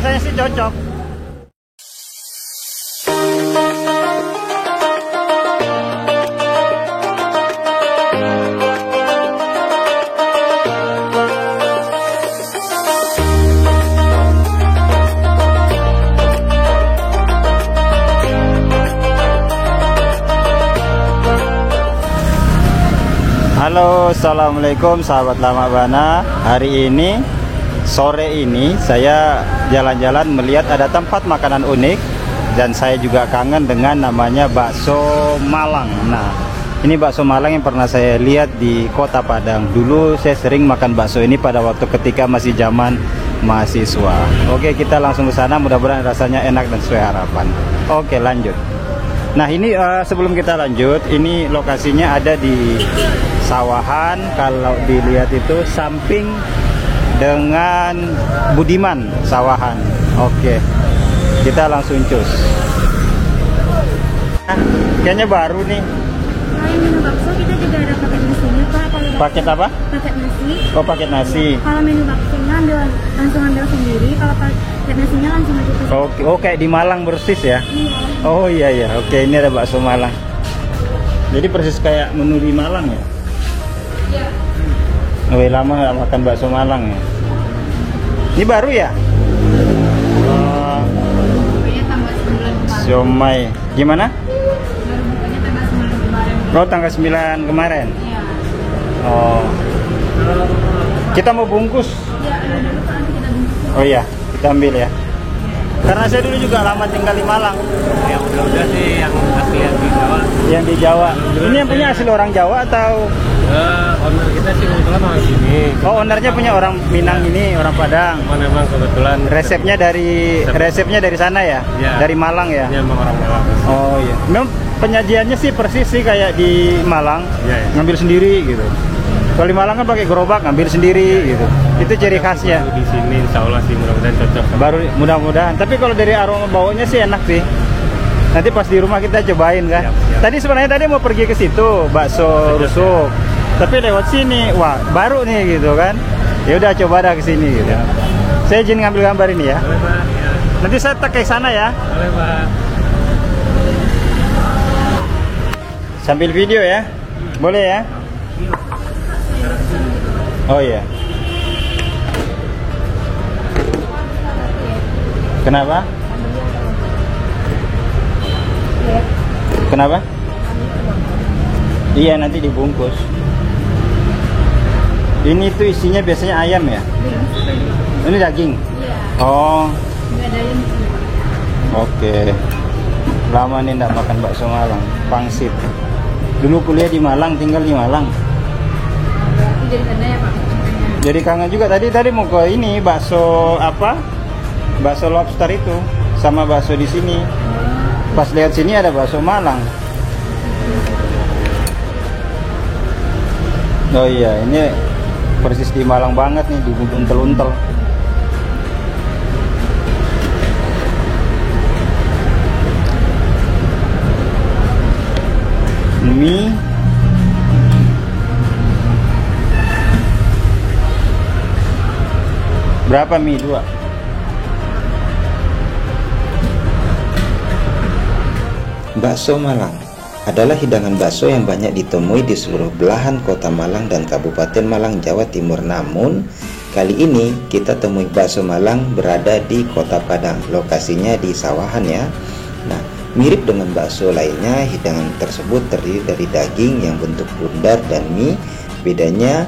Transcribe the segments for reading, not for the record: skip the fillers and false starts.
biasanya sih cocok. Halo, assalamualaikum sahabat Lama Bana. Hari ini, sore ini saya jalan-jalan melihat ada tempat makanan unik. Dan saya juga kangen dengan namanya bakso Malang. Nah, ini bakso Malang yang pernah saya lihat di Kota Padang. Dulu saya sering makan bakso ini pada waktu ketika masih zaman mahasiswa. Oke, kita langsung ke sana, mudah-mudahan rasanya enak dan sesuai harapan. Oke, lanjut. Nah, ini sebelum kita lanjut, ini lokasinya ada di sawahan. Kalau dilihat itu samping dengan Budiman sawahan. Oke, kita langsung cus. Nah, kayaknya baru nih. Selain menu bakso, kita juga ada paket nasinya, Pak. Paket apa? Paket nasi. Oh, paket nasi. Kalau menu baksonya langsung ambil sendiri. Kalau paket nasinya langsung aja ke. Oke, oh kayak di Malang persis ya? Iya. Oh iya ya. Oke, ini ada bakso Malang. Jadi persis kayak menu di Malang ya? Iya. Oh, lama nggak makan bakso Malang ya? Ini baru ya? Bukanya tanggal 9 kemarin. Siomay. Gimana? Baru bukanya tanggal 9 kemarin. Oh, tanggal 9 kemarin. Iya. Oh. Kita mau bungkus. Iya, ada dulu Pak, nanti kita bungkus. Oh iya, kita ambil ya. Karena saya dulu juga lama tinggal di Malang. Yang udah sih yang asli yang di Jawa. Yang di Jawa. Ini yang punya asli orang Jawa atau? Owner kita sih kebetulan orang sini. Oh, ownernya punya orang Minang ini, orang Padang. Cuman memang kebetulan Resepnya dari sana ya? Ya. Dari Malang ya? Ini emang orang Malang. Oh iya. Memang penyajiannya sih persis sih kayak di Malang. Iya, iya. Ngambil sendiri gitu. Kalau di Malang kan pakai gerobak, ngambil sendiri gitu. Itu ciri khasnya. Di sini insya Allah sih mudah-mudahan cocok. Baru mudah-mudahan. Tapi kalau dari aroma baunya sih enak sih. Nanti pas di rumah kita cobain kan. Siap, siap. Tadi sebenarnya mau pergi ke situ bakso rusuk. Tapi lewat sini, wah baru nih gitu kan. Ya udah coba dah ke sini gitu. Saya izin ngambil gambar ini ya. Boleh Pak? Ya. Nanti saya tag ke sana ya. Boleh Pak. Sambil video ya. Boleh ya? Oh iya. Kenapa? Kenapa? Iya, nanti dibungkus. Ini tuh isinya biasanya ayam ya? Ini daging? Iya. Oh, Nggak ada yang sih. oke. Lama nih nggak makan bakso Malang, pangsit. Dulu kuliah di Malang, tinggal di Malang. Berarti jadi sana ya Pak? Jadi kangen juga tadi mau ke ini bakso apa? Bakso lobster itu sama bakso di sini. Pas lihat sini ada bakso Malang. Oh iya, ini persis di Malang banget nih, diuntel-untel. Mie. Berapa mie? 2. Bakso Malang adalah hidangan bakso yang banyak ditemui di seluruh belahan kota Malang dan Kabupaten Malang, Jawa Timur. Namun, kali ini kita temui bakso Malang berada di Kota Padang. Lokasinya di sawahan ya. Nah, mirip dengan bakso lainnya, hidangan tersebut terdiri dari daging yang bentuk bundar dan mie. Bedanya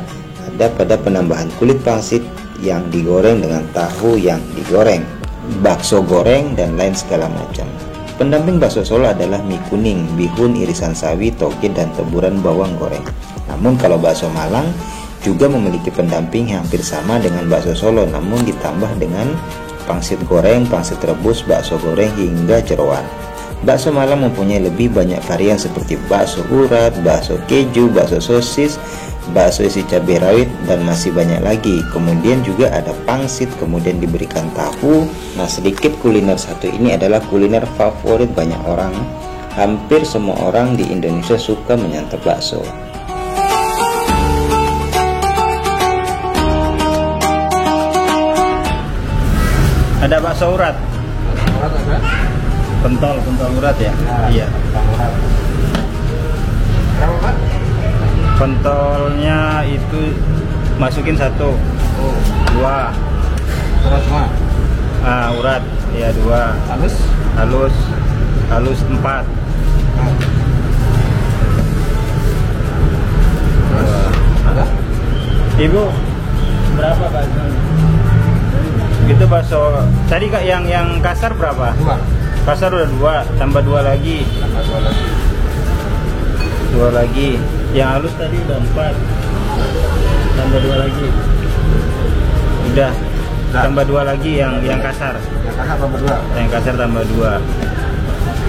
ada pada penambahan kulit pangsit yang digoreng dengan tahu yang digoreng, bakso goreng, dan lain segala macam. Pendamping bakso Solo adalah mie kuning, bihun, irisan sawi, toge, dan taburan bawang goreng. Namun kalau bakso Malang juga memiliki pendamping yang hampir sama dengan bakso Solo, namun ditambah dengan pangsit goreng, pangsit rebus, bakso goreng, hingga jeroan. Bakso Malang mempunyai lebih banyak varian seperti bakso urat, bakso keju, bakso sosis, bakso isi cabai rawit, dan masih banyak lagi. Kemudian juga ada pangsit, kemudian diberikan tahu. Nah, sedikit kuliner satu ini adalah kuliner favorit banyak orang. Hampir semua orang di Indonesia suka menyantap bakso. Ada bakso urat. Urat ada? Pentol urat ya? Iya. Urat. Berapa Pak? Pentolnya itu masukin 1, 2. Urat semua? Urat, ya 2. Halus 4. Ada? Ibu, berapa bakso? Itu bakso tadi Kak yang kasar berapa? 2. Kasar udah 2, tambah 2 lagi. Tambah 2 lagi. 2 lagi. Yang halus tadi udah 4. Tambah 2 lagi. Udah. Tambah 2 lagi yang kasar. Yang kasar tambah 2. Yang kasar tambah 2.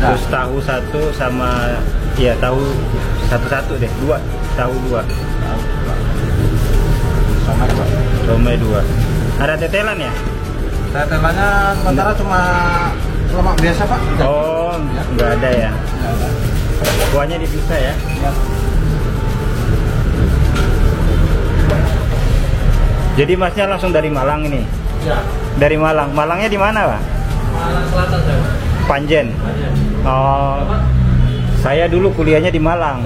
Terus tahu 1 sama ya tahu satu deh, 2. Tahu 2. Sama Pak. Somai 2. Ada tetelan ya? Tetelannya sementara cuma lemak biasa Pak. Oh, nggak ada ya. Nggak ada. Kuahnya dipisah ya. Ya. Jadi masnya langsung dari Malang ini? Ya. Dari Malang. Malangnya di mana, Pak? Malang Selatan saya. Panjen. Oh, saya dulu kuliahnya di Malang.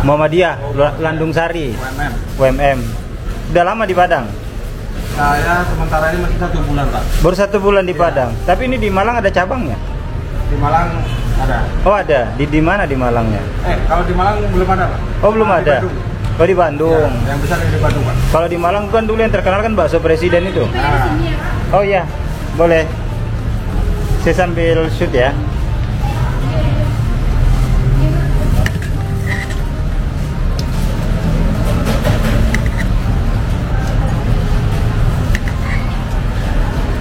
Muhammadiyah, Landung Sari, UMM. UMM. Udah lama di Padang? Saya sementara ini masih 1 bulan Pak. Baru 1 bulan di Padang. Tapi ini di Malang ada cabangnya? Di Malang ada. Oh ada. Di mana di Malangnya? Kalau di Malang belum ada Pak. Oh belum Di ada. Bandung. Oh di Bandung. Ya, yang besar di Bandung Pak. Kalau di Malang kan dulu yang terkenal kan bakso presiden itu. Nah, Oh iya, boleh. Saya sambil shoot ya.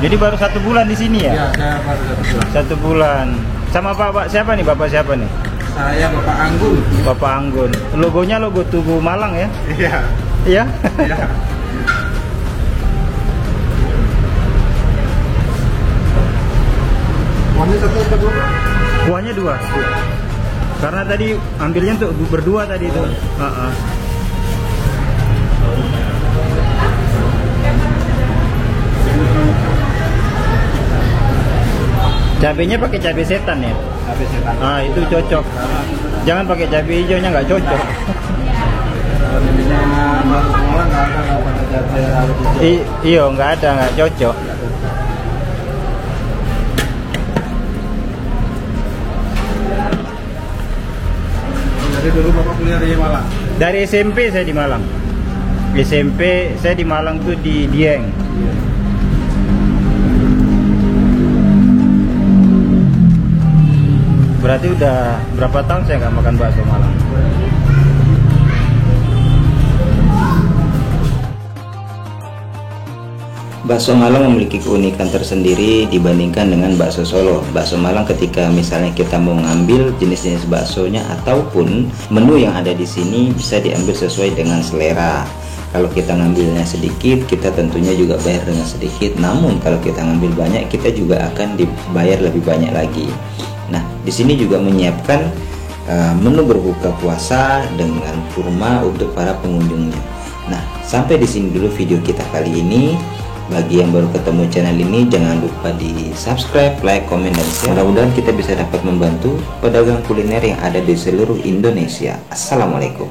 Jadi baru 1 bulan di sini ya? ya saya baru 1 bulan. 1 bulan. Sama Bapak siapa nih? Bapak siapa nih? Saya Bapak Anggun. Bapak Anggun. Logonya logo Tugu Malang ya? Iya. Iya? Iya. Kuahnya 1 atau 2? Kuahnya 2. Karena tadi ambilnya untuk berdua tadi itu. Cabenya pakai cabai setan ya? Habis setan. Itu cocok. Jangan pakai cabai hijaunya, nggak cocok. Kalau ininya semua nggak ada cabai rawit hijau. Iya, nggak ada, nggak cocok. Jadi dulu Bapak kuliah di Malang. Dari SMP saya di Malang. SMP saya di Malang tuh di Dieng. Berarti udah berapa tahun saya nggak makan bakso Malang. Bakso Malang memiliki keunikan tersendiri dibandingkan dengan bakso Solo. Bakso Malang ketika misalnya kita mau ngambil jenis-jenis baksonya ataupun menu yang ada di sini bisa diambil sesuai dengan selera. Kalau kita ngambilnya sedikit, kita tentunya juga bayar dengan sedikit. Namun kalau kita ngambil banyak, kita juga akan dibayar lebih banyak lagi. Nah, di sini juga menyiapkan menu berbuka puasa dengan kurma untuk para pengunjungnya. Nah, sampai di sini dulu video kita kali ini. Bagi yang baru ketemu channel ini, jangan lupa di subscribe, like, komen, dan share. Mudah-mudahan kita bisa dapat membantu pedagang kuliner yang ada di seluruh Indonesia. Assalamualaikum.